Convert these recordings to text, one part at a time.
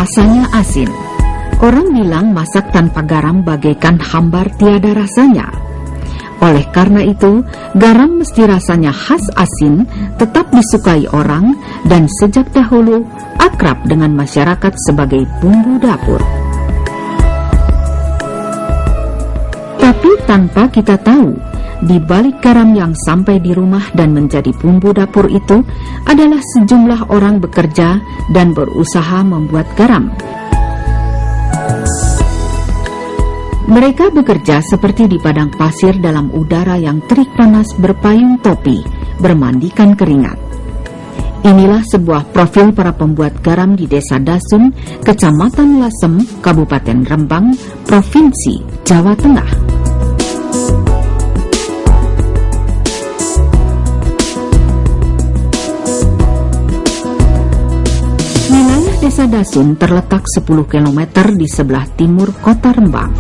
Rasanya asin. Orang bilang masak tanpa garam bagaikan hambar tiada rasanya. Oleh karena itu, garam mesti rasanya khas asin, tetap disukai orang, dan sejak dahulu akrab dengan masyarakat sebagai bumbu dapur. Tapi tanpa kita tahu, di balik garam yang sampai di rumah dan menjadi bumbu dapur itu adalah sejumlah orang bekerja dan berusaha membuat garam. Mereka bekerja seperti di padang pasir dalam udara yang terik panas, berpayung topi, bermandikan keringat. Inilah sebuah profil para pembuat garam di Desa Dasun, Kecamatan Lasem, Kabupaten Rembang, Provinsi Jawa Tengah. Wilayah Desa Dasun terletak 10 km di sebelah timur kota Rembang.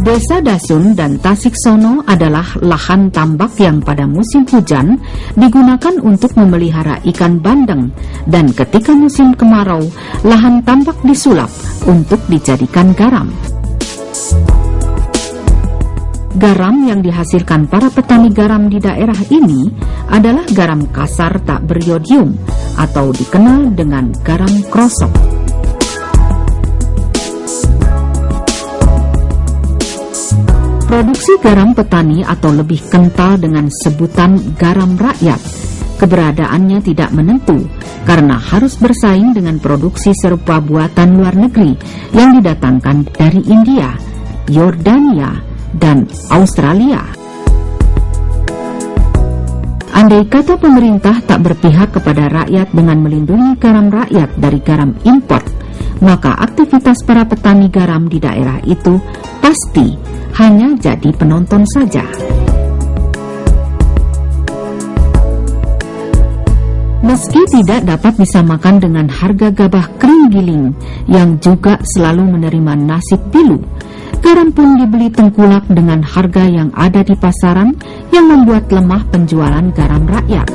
Desa Dasun dan Tasiksono adalah lahan tambak yang pada musim hujan digunakan untuk memelihara ikan bandeng, dan ketika musim kemarau, lahan tambak disulap untuk dijadikan garam. Garam yang dihasilkan para petani garam di daerah ini adalah garam kasar tak beriodium atau dikenal dengan garam krosok. Produksi garam petani atau lebih kental dengan sebutan garam rakyat, keberadaannya tidak menentu karena harus bersaing dengan produksi serupa buatan luar negeri yang didatangkan dari India, Yordania, dan Australia. Andai kata pemerintah tak berpihak kepada rakyat dengan melindungi garam rakyat dari garam impor, maka aktivitas para petani garam di daerah itu pasti hanya jadi penonton saja. Meski tidak dapat disamakan dengan harga gabah kering giling yang juga selalu menerima nasib pilu, garam pun dibeli tengkulak dengan harga yang ada di pasaran yang membuat lemah penjualan garam rakyat.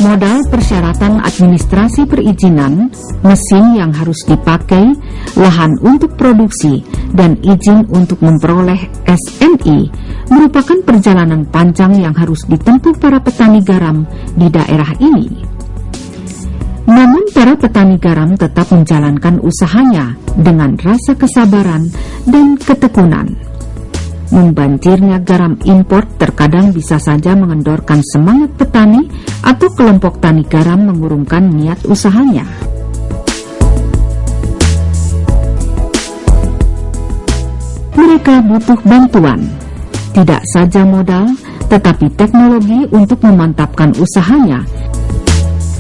Modal persyaratan administrasi perizinan, mesin yang harus dipakai, lahan untuk produksi, dan izin untuk memperoleh SNI merupakan perjalanan panjang yang harus ditempuh para petani garam di daerah ini. Namun para petani garam tetap menjalankan usahanya dengan rasa kesabaran dan ketekunan. Membanjirnya garam impor terkadang bisa saja mengendorkan semangat petani atau kelompok tani garam mengurungkan niat usahanya. Mereka butuh bantuan, tidak saja modal, tetapi teknologi untuk memantapkan usahanya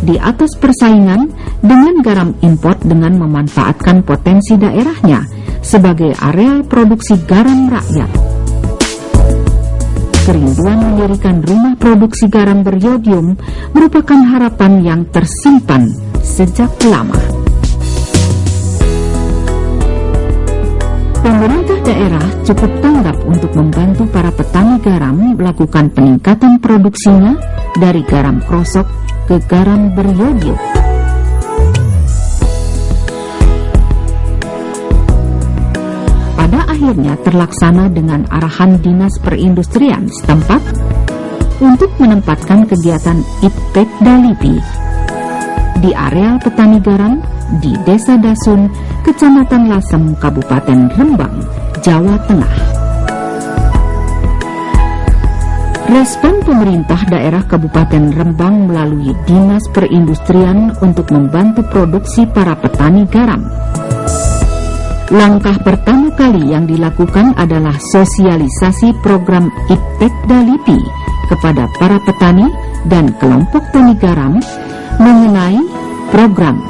di atas persaingan dengan garam impor dengan memanfaatkan potensi daerahnya sebagai areal produksi garam rakyat. Kerinduan mendirikan rumah produksi garam beriodium merupakan harapan yang tersimpan sejak lama. Pemerintah daerah cukup tanggap untuk membantu para petani garam melakukan peningkatan produksinya dari garam krosok ke garam beriodium. Pada akhirnya terlaksana dengan arahan Dinas Perindustrian setempat untuk menempatkan kegiatan Iptekda LIPI di areal petani garam di Desa Dasun, Kecamatan Lasem, Kabupaten Rembang, Jawa Tengah. Respon pemerintah daerah Kabupaten Rembang melalui Dinas Perindustrian untuk membantu produksi para petani garam. Langkah pertama kali yang dilakukan adalah sosialisasi program Iptekda LIPI kepada para petani dan kelompok tani garam mengenai program,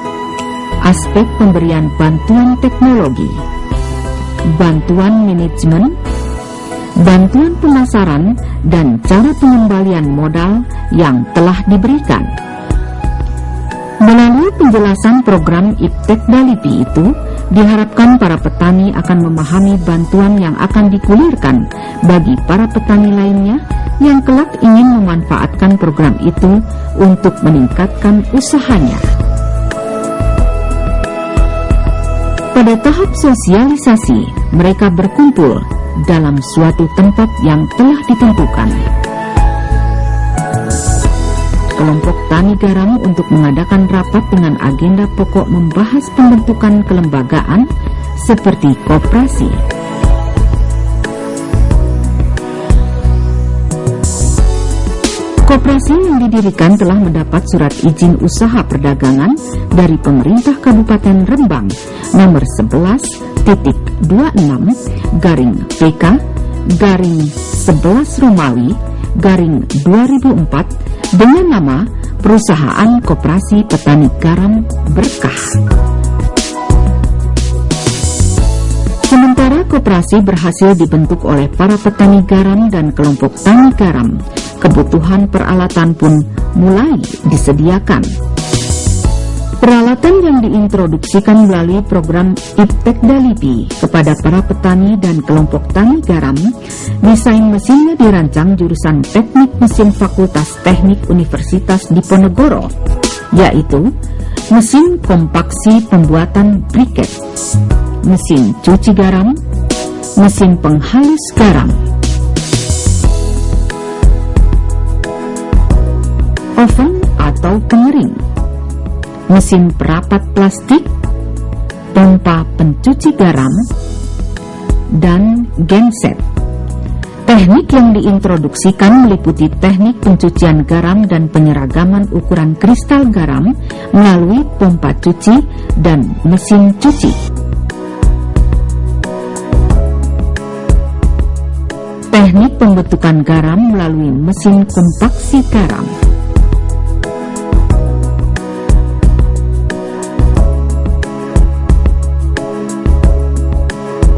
aspek pemberian bantuan teknologi, bantuan manajemen, bantuan pemasaran, dan cara pengembalian modal yang telah diberikan. Melalui penjelasan program Iptek Dalipi itu, diharapkan para petani akan memahami bantuan yang akan digulirkan bagi para petani lainnya yang kelak ingin memanfaatkan program itu untuk meningkatkan usahanya. Pada tahap sosialisasi, mereka berkumpul dalam suatu tempat yang telah ditentukan. Kelompok Tani Garam untuk mengadakan rapat dengan agenda pokok membahas pembentukan kelembagaan seperti koperasi. Koperasi yang didirikan telah mendapat surat izin usaha perdagangan dari pemerintah Kabupaten Rembang nomor 11.26/PK/11 Romawi /2004 dengan nama Perusahaan Koperasi Petani Garam Berkah. Sementara koperasi berhasil dibentuk oleh para petani garam dan kelompok tani garam, kebutuhan peralatan pun mulai disediakan. Peralatan yang diintroduksikan melalui program Iptek Dalipi kepada para petani dan kelompok tani garam, desain mesinnya dirancang jurusan Teknik Mesin Fakultas Teknik Universitas Diponegoro, yaitu mesin kompaksi pembuatan briket, mesin cuci garam, mesin penghalus garam, oven atau pengering, mesin perapat plastik, pompa pencuci garam, dan genset. Teknik yang diintroduksikan meliputi teknik pencucian garam dan penyeragaman ukuran kristal garam melalui pompa cuci dan mesin cuci. Teknik pembentukan garam melalui mesin kompaksi garam.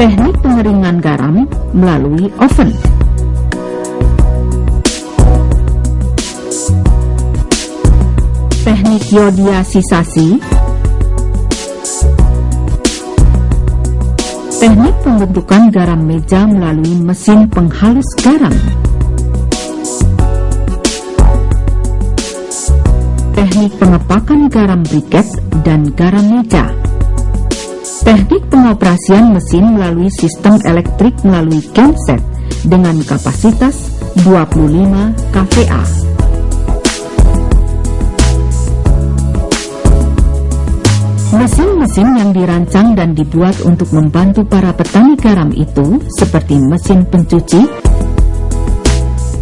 Teknik pengeringan garam melalui oven. Teknik yodiasisasi. Teknik pembentukan garam meja melalui mesin penghalus garam. Teknik pengepakan garam briket dan garam meja. Teknik pengoperasian mesin melalui sistem elektrik melalui genset dengan kapasitas 25 kVA. Mesin-mesin yang dirancang dan dibuat untuk membantu para petani garam itu seperti mesin pencuci,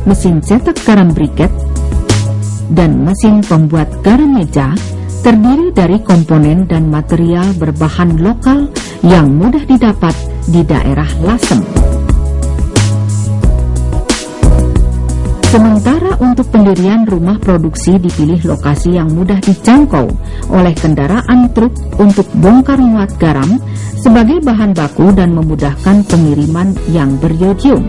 mesin cetak garam briket, dan mesin pembuat garam meja terdiri dari komponen dan material berbahan lokal yang mudah didapat di daerah Lasem. Sementara untuk pendirian rumah produksi dipilih lokasi yang mudah dijangkau oleh kendaraan truk untuk bongkar muat garam sebagai bahan baku dan memudahkan pengiriman yang beryodium.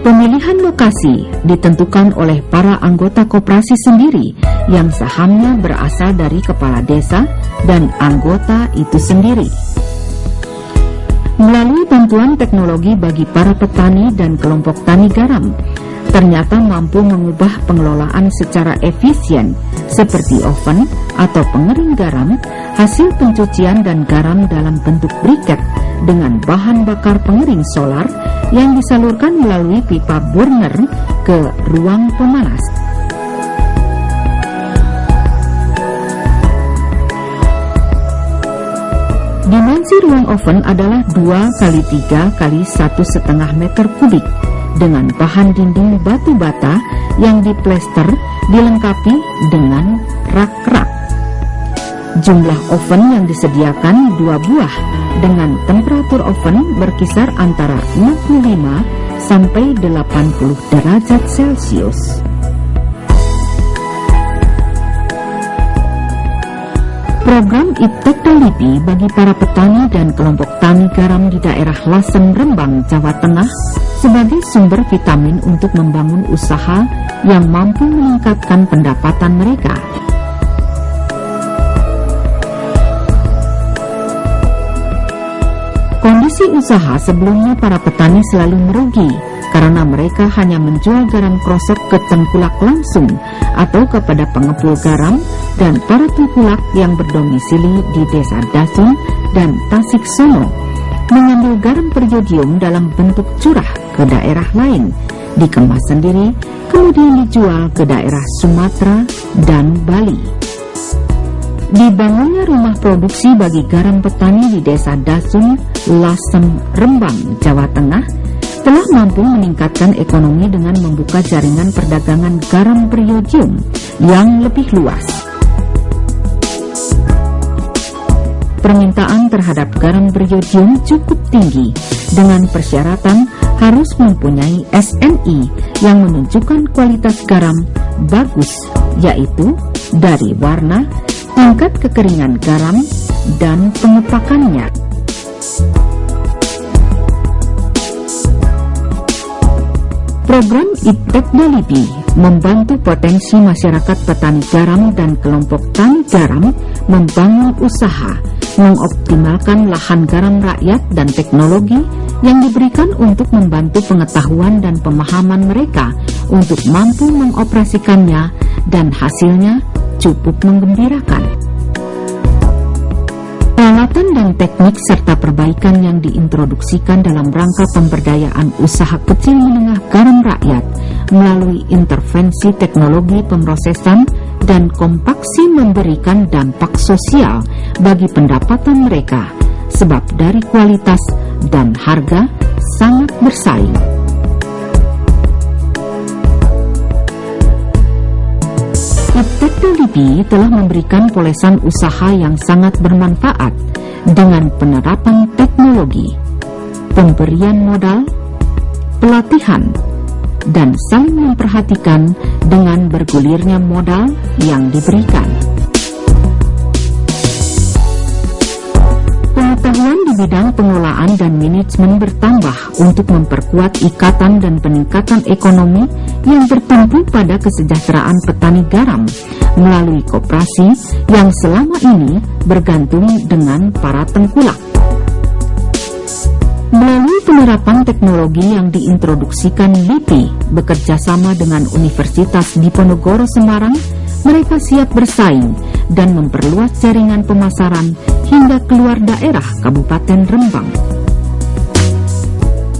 Pemilihan lokasi ditentukan oleh para anggota koperasi sendiri yang sahamnya berasal dari kepala desa dan anggota itu sendiri. Melalui bantuan teknologi bagi para petani dan kelompok tani garam, ternyata mampu mengubah pengelolaan secara efisien seperti oven atau pengering garam, hasil pencucian dan garam dalam bentuk briket dengan bahan bakar pengering solar yang disalurkan melalui pipa burner ke ruang pemanas. Dimensi ruang oven adalah 2x3 x 1,5 meter kubik dengan bahan dinding batu bata yang diplester dilengkapi dengan rak-rak. Jumlah oven yang disediakan 2 buah dengan temperatur oven berkisar antara 65 sampai 80 derajat Celcius. Program Iptek Dalipi bagi para petani dan kelompok tani garam di daerah Lasem, Rembang, Jawa Tengah sebagai sumber vitamin untuk membangun usaha yang mampu meningkatkan pendapatan mereka. Kondisi usaha sebelumnya para petani selalu merugi karena mereka hanya menjual garam krosok ke tengkulak langsung atau kepada pengepul garam dan para tengkulak yang berdomisili di Desa Dasun dan Tasik Sono, mengambil garam periodium dalam bentuk curah ke daerah lain, dikemas sendiri, kemudian dijual ke daerah Sumatera dan Bali. Dibangunnya rumah produksi bagi garam petani di Desa Dasun, Lasem, Rembang, Jawa Tengah telah mampu meningkatkan ekonomi dengan membuka jaringan perdagangan garam periodium yang lebih luas. Permintaan terhadap garam periodium cukup tinggi dengan persyaratan harus mempunyai SNI yang menunjukkan kualitas garam bagus, yaitu dari warna, tingkat kekeringan garam, dan pengepakannya. Program Iptekda-LIPI membantu potensi masyarakat petani garam dan kelompok tani garam membangun usaha, mengoptimalkan lahan garam rakyat dan teknologi yang diberikan untuk membantu pengetahuan dan pemahaman mereka untuk mampu mengoperasikannya, dan hasilnya cukup menggembirakan. Peralatan dan teknik serta perbaikan yang diintroduksikan dalam rangka pemberdayaan usaha kecil menengah garam rakyat melalui intervensi teknologi pemrosesan dan kompaksi memberikan dampak sosial bagi pendapatan mereka, sebab dari kualitas dan harga sangat bersaing. Iptekda-LIPI telah memberikan polesan usaha yang sangat bermanfaat dengan penerapan teknologi, pemberian modal, pelatihan, dan saling memperhatikan dengan bergulirnya modal yang diberikan. Pengetahuan di bidang pengelolaan dan manajemen bertambah untuk memperkuat ikatan dan peningkatan ekonomi yang bertumpu pada kesejahteraan petani garam melalui koperasi yang selama ini bergantung dengan para tengkulak. Melalui penerapan teknologi yang diintroduksikan LIPI bekerjasama dengan Universitas Diponegoro Semarang, mereka siap bersaing dan memperluas jaringan pemasaran hingga keluar daerah Kabupaten Rembang.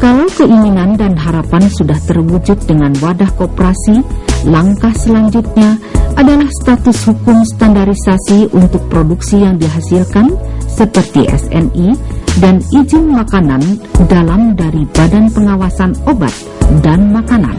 Kalau keinginan dan harapan sudah terwujud dengan wadah koperasi, langkah selanjutnya adalah status hukum standarisasi untuk produksi yang dihasilkan seperti SNI dan izin makanan dalam dari Badan Pengawasan Obat dan Makanan.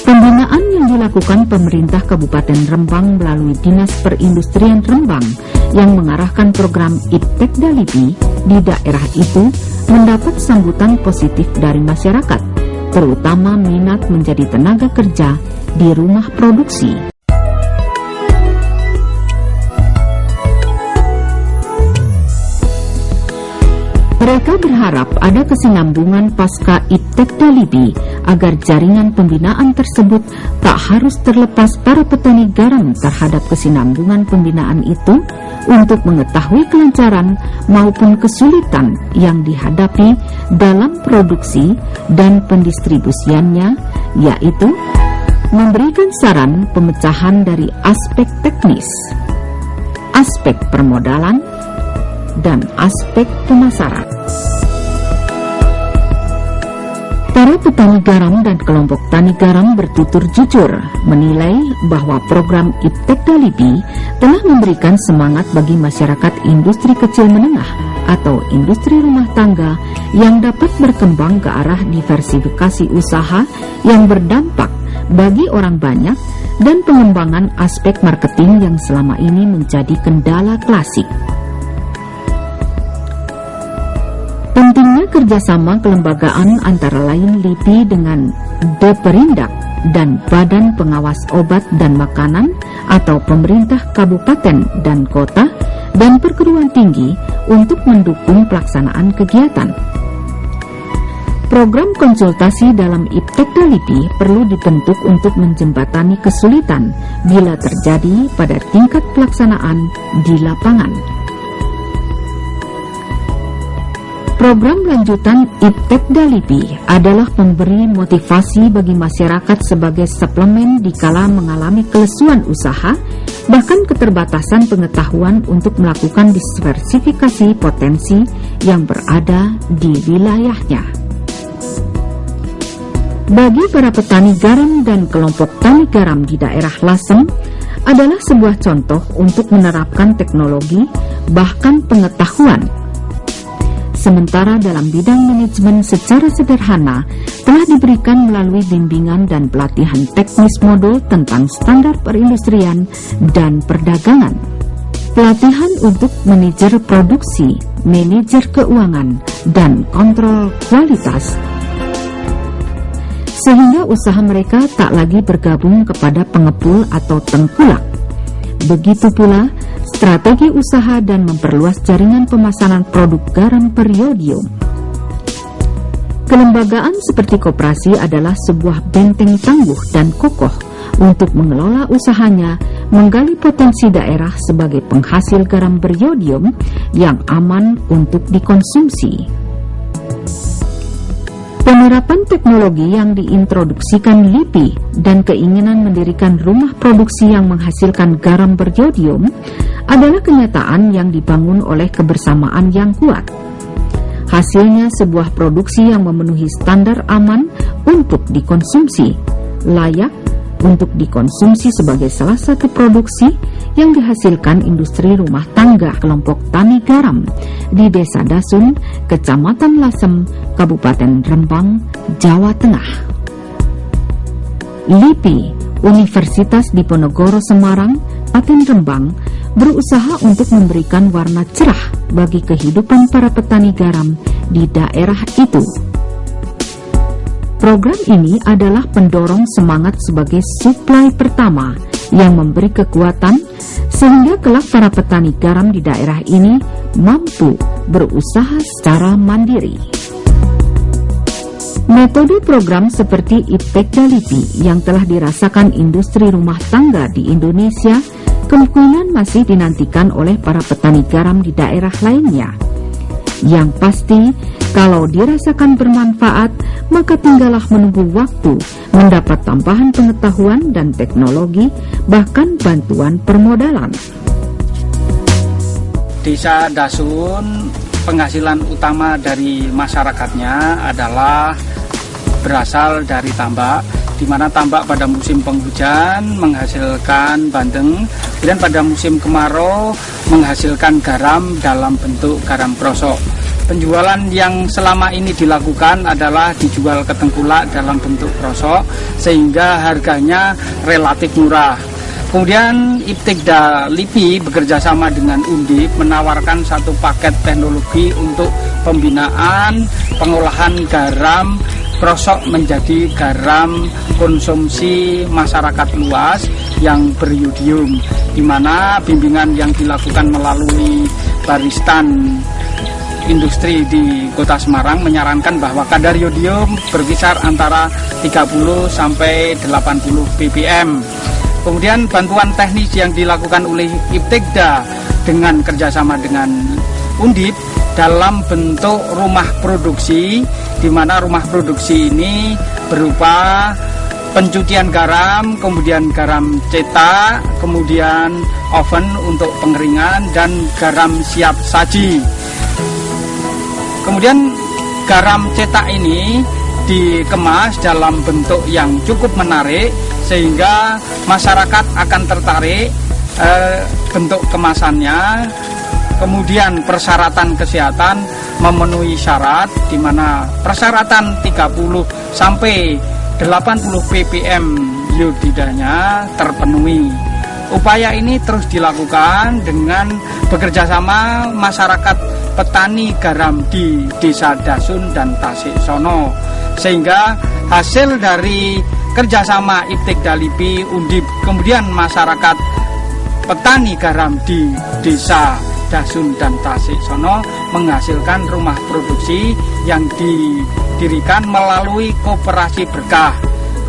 Pembinaan yang dilakukan pemerintah Kabupaten Rembang melalui Dinas Perindustrian Rembang yang mengarahkan program Iptekda-LIPI di daerah itu mendapat sambutan positif dari masyarakat, terutama minat menjadi tenaga kerja di rumah produksi. Mereka berharap ada kesinambungan pasca Iptekda-LIPI agar jaringan pembinaan tersebut tak harus terlepas para petani garam terhadap kesinambungan pembinaan itu untuk mengetahui kelancaran maupun kesulitan yang dihadapi dalam produksi dan pendistribusiannya, yaitu memberikan saran pemecahan dari aspek teknis, aspek permodalan, dan aspek pemasaran. Para petani garam dan kelompok tani garam bertutur jujur menilai bahwa program Iptekda-LIPI telah memberikan semangat bagi masyarakat industri kecil menengah atau industri rumah tangga yang dapat berkembang ke arah diversifikasi usaha yang berdampak bagi orang banyak dan pengembangan aspek marketing yang selama ini menjadi kendala klasik. Pentingnya kerjasama kelembagaan antara lain LIPI dengan Deperindak dan Badan Pengawas Obat dan Makanan atau pemerintah kabupaten dan kota dan perguruan tinggi untuk mendukung pelaksanaan kegiatan. Program konsultasi dalam Iptekda-LIPI perlu dibentuk untuk menjembatani kesulitan bila terjadi pada tingkat pelaksanaan di lapangan. Program lanjutan Iptekda LIPI adalah pemberi motivasi bagi masyarakat sebagai suplemen dikala mengalami kelesuan usaha, bahkan keterbatasan pengetahuan untuk melakukan diversifikasi potensi yang berada di wilayahnya. Bagi para petani garam dan kelompok tani garam di daerah Lasem adalah sebuah contoh untuk menerapkan teknologi bahkan pengetahuan. Sementara dalam bidang manajemen secara sederhana telah diberikan melalui bimbingan dan pelatihan teknis modul tentang standar perindustrian dan perdagangan. Pelatihan untuk manajer produksi, manajer keuangan, dan kontrol kualitas. Sehingga usaha mereka tak lagi bergabung kepada pengepul atau tengkulak. Begitu pula strategi usaha dan memperluas jaringan pemasaran produk garam periodium. Kelembagaan seperti koperasi adalah sebuah benteng tangguh dan kokoh untuk mengelola usahanya, menggali potensi daerah sebagai penghasil garam periodium yang aman untuk dikonsumsi. Penerapan teknologi yang diintroduksikan LIPI dan keinginan mendirikan rumah produksi yang menghasilkan garam periodium adalah kenyataan yang dibangun oleh kebersamaan yang kuat. Hasilnya sebuah produksi yang memenuhi standar aman untuk dikonsumsi, layak untuk dikonsumsi sebagai salah satu produksi yang dihasilkan industri rumah tangga kelompok tani garam di Desa Dasun, Kecamatan Lasem, Kabupaten Rembang, Jawa Tengah. LIPI, Universitas Diponegoro Semarang, Kabupaten Rembang, berusaha untuk memberikan warna cerah bagi kehidupan para petani garam di daerah itu. Program ini adalah pendorong semangat sebagai suplai pertama yang memberi kekuatan sehingga kelak para petani garam di daerah ini mampu berusaha secara mandiri. Metode program seperti Iptekda LIPI yang telah dirasakan industri rumah tangga di Indonesia kemungkinan masih dinantikan oleh para petani garam di daerah lainnya. Yang pasti, kalau dirasakan bermanfaat, maka tinggallah menunggu waktu mendapat tambahan pengetahuan dan teknologi, bahkan bantuan permodalan. Desa Dasun, penghasilan utama dari masyarakatnya adalah berasal dari tambak, di mana tambak pada musim penghujan menghasilkan bandeng, kemudian pada musim kemarau menghasilkan garam dalam bentuk garam krosok. Penjualan yang selama ini dilakukan adalah dijual ke tengkulak dalam bentuk krosok, sehingga harganya relatif murah. Kemudian Iptekda LIPI bekerjasama dengan Undip menawarkan satu paket teknologi untuk pembinaan pengolahan garam krosok menjadi garam konsumsi masyarakat luas yang beriodium, di mana bimbingan yang dilakukan melalui Baristan Industri di Kota Semarang menyarankan bahwa kadar iodium berkisar antara 30 sampai 80 ppm. Kemudian bantuan teknis yang dilakukan oleh Iptekda dengan kerjasama dengan Undip dalam bentuk rumah produksi, di mana rumah produksi ini berupa pencucian garam, kemudian garam cetak, kemudian oven untuk pengeringan, dan garam siap saji. Kemudian garam cetak ini dikemas dalam bentuk yang cukup menarik sehingga masyarakat akan tertarik bentuk kemasannya. Kemudian persyaratan kesehatan memenuhi syarat, di mana persyaratan 30 sampai 80 ppm iodidanya terpenuhi. Upaya ini terus dilakukan dengan bekerjasama masyarakat petani garam di Desa Dasun dan Tasiksono, sehingga hasil dari kerjasama Iptekda LIPI, Undip, kemudian masyarakat petani garam di Desa Dasun dan Tasiksono menghasilkan rumah produksi yang didirikan melalui Koperasi Berkah.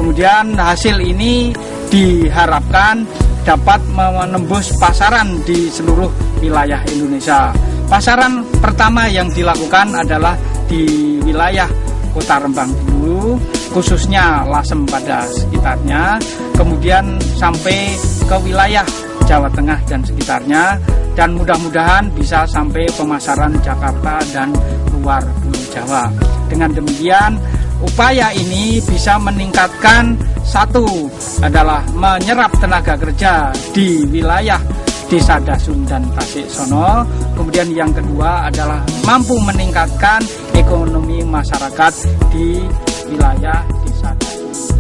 Kemudian hasil ini diharapkan dapat menembus pasaran di seluruh wilayah Indonesia. Pasaran pertama yang dilakukan adalah di wilayah Kota Rembang dulu, khususnya Lasem pada sekitarnya, kemudian sampai ke wilayah Jawa Tengah dan sekitarnya, dan mudah-mudahan bisa sampai pemasaran Jakarta dan luar Pulau Jawa. Dengan demikian, upaya ini bisa meningkatkan, satu adalah menyerap tenaga kerja di wilayah Desa Dasun dan Tasik Sono. Kemudian yang kedua adalah mampu meningkatkan ekonomi masyarakat di wilayah Desa Dasun.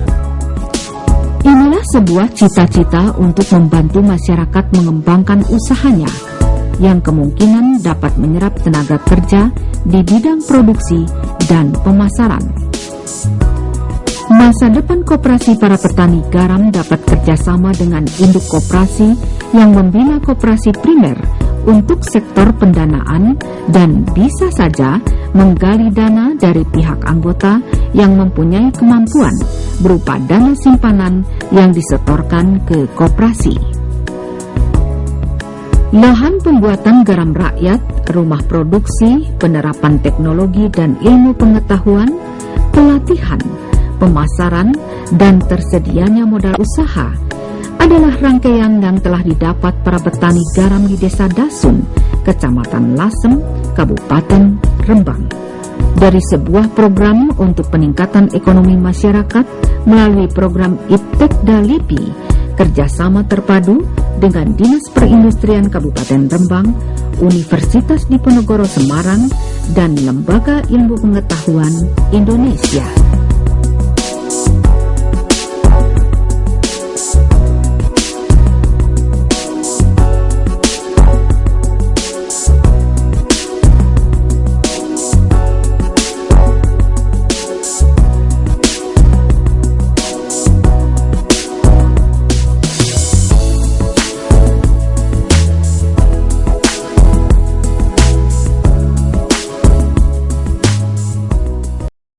Inilah sebuah cita-cita untuk membantu masyarakat mengembangkan usahanya yang kemungkinan dapat menyerap tenaga kerja di bidang produksi dan pemasaran. Masa depan koperasi para petani garam dapat kerjasama dengan induk koperasi yang membina koperasi primer untuk sektor pendanaan dan bisa saja menggali dana dari pihak anggota yang mempunyai kemampuan berupa dana simpanan yang disetorkan ke koperasi. Lahan pembuatan garam rakyat, rumah produksi, penerapan teknologi dan ilmu pengetahuan, pelatihan, pemasaran, dan tersedianya modal usaha adalah rangkaian yang telah didapat para petani garam di Desa Dasun, Kecamatan Lasem, Kabupaten Rembang. Dari sebuah program untuk peningkatan ekonomi masyarakat melalui program Iptekda LIPI, kerjasama terpadu dengan Dinas Perindustrian Kabupaten Rembang, Universitas Diponegoro Semarang, dan Lembaga Ilmu Pengetahuan Indonesia.